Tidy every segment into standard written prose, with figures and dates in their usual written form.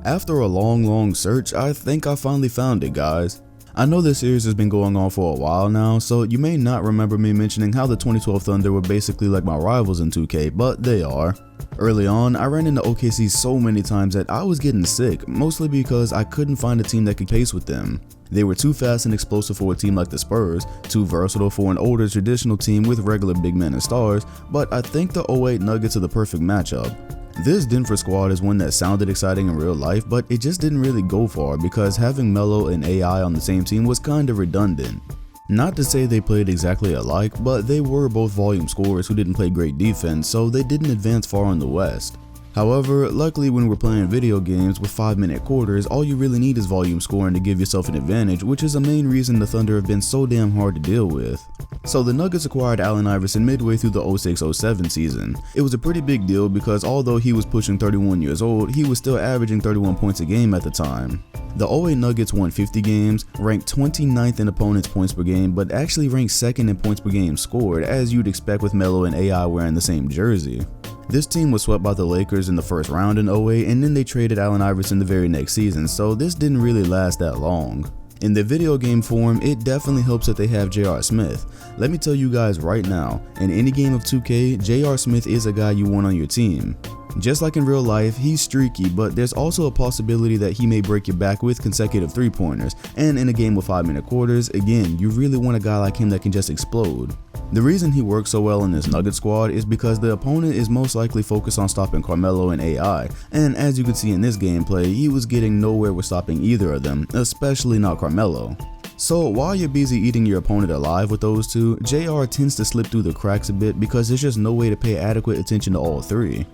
After a long search, I think I finally found it, guys. I know this series has been going on for a while now, so you may not remember me mentioning how the 2012 Thunder were basically like my rivals in 2K, but they are. Early on, I ran into OKC so many times that I was getting sick, mostly because I couldn't find a team that could pace with them. They were too fast and explosive for a team like the Spurs, too versatile for an older traditional team with regular big men and stars, but I think the 08 Nuggets are the perfect matchup. This Denver squad is one that sounded exciting in real life, but it just didn't really go far because having Melo and AI on the same team was kinda redundant. Not to say they played exactly alike, but they were both volume scorers who didn't play great defense, so they didn't advance far in the West. However, luckily when we're playing video games with 5-minute quarters, all you really need is volume scoring to give yourself an advantage, which is a main reason the Thunder have been so damn hard to deal with. So the Nuggets acquired Allen Iverson midway through the 06-07 season. It was a pretty big deal because although he was pushing 31 years old, he was still averaging 31 points a game at the time. The 08 Nuggets won 50 games, ranked 29th in opponents' points per game, but actually ranked 2nd in points per game scored, as you'd expect with Melo and AI wearing the same jersey. This team was swept by the Lakers in the first round in 08, and then they traded Allen Iverson the very next season, so this didn't really last that long. In the video game form, it definitely helps that they have J.R. Smith. Let me tell you guys right now, in any game of 2K, J.R. Smith is a guy you want on your team. Just like in real life, he's streaky, but there's also a possibility that he may break your back with consecutive 3-pointers, and in a game with 5-minute quarters, again, you really want a guy like him that can just explode. The reason he works so well in this Nugget squad is because the opponent is most likely focused on stopping Carmelo and AI, and as you can see in this gameplay, he was getting nowhere with stopping either of them, especially not Carmelo. So while you're busy eating your opponent alive with those two, JR tends to slip through the cracks a bit because there's just no way to pay adequate attention to all three.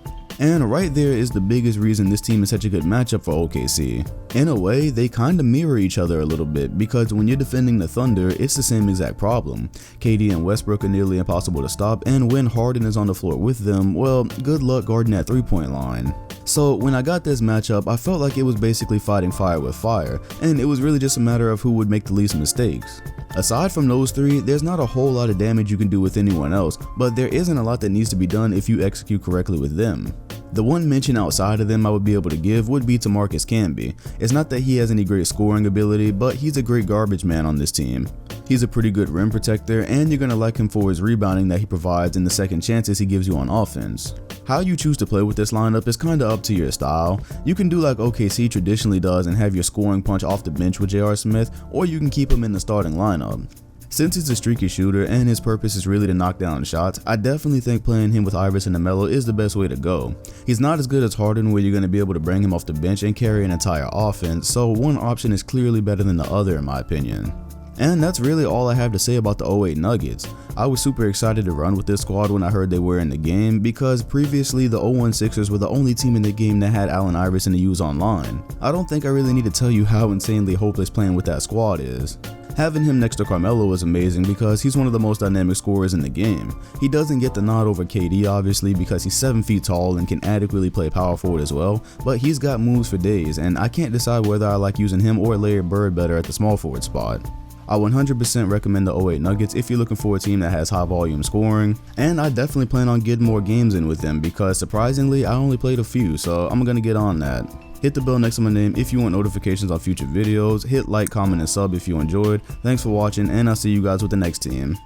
And right there is the biggest reason this team is such a good matchup for OKC. In a way, they kinda mirror each other a little bit because when you're defending the Thunder, it's the same exact problem. KD and Westbrook are nearly impossible to stop, and when Harden is on the floor with them, well, good luck guarding that 3-point line. So when I got this matchup, I felt like it was basically fighting fire with fire, and it was really just a matter of who would make the least mistakes. Aside from those three, there's not a whole lot of damage you can do with anyone else, but there isn't a lot that needs to be done if you execute correctly with them. The one mention outside of them I would be able to give would be to Marcus Camby. It's not that he has any great scoring ability, but he's a great garbage man on this team. He's a pretty good rim protector, and you're gonna like him for his rebounding that he provides and the second chances he gives you on offense. How you choose to play with this lineup is kinda up to your style. You can do like OKC traditionally does and have your scoring punch off the bench with J.R. Smith, or you can keep him in the starting lineup. Since he's a streaky shooter and his purpose is really to knock down shots, I definitely think playing him with Iverson and Melo is the best way to go. He's not as good as Harden where you're going to be able to bring him off the bench and carry an entire offense, so one option is clearly better than the other in my opinion. And that's really all I have to say about the 08 Nuggets. I was super excited to run with this squad when I heard they were in the game because previously the 01 Sixers were the only team in the game that had Allen Iverson to use online. I don't think I really need to tell you how insanely hopeless playing with that squad is. Having him next to Carmelo is amazing because he's one of the most dynamic scorers in the game. He doesn't get the nod over KD obviously because he's 7 feet tall and can adequately play power forward as well, but he's got moves for days and I can't decide whether I like using him or Larry Bird better at the small forward spot. I 100% recommend the 08 Nuggets if you're looking for a team that has high volume scoring, and I definitely plan on getting more games in with them because surprisingly I only played a few, so I'm gonna get on that. Hit the bell next to my name if you want notifications on future videos, hit like, comment, and sub if you enjoyed. Thanks for watching, and I'll see you guys with the next team.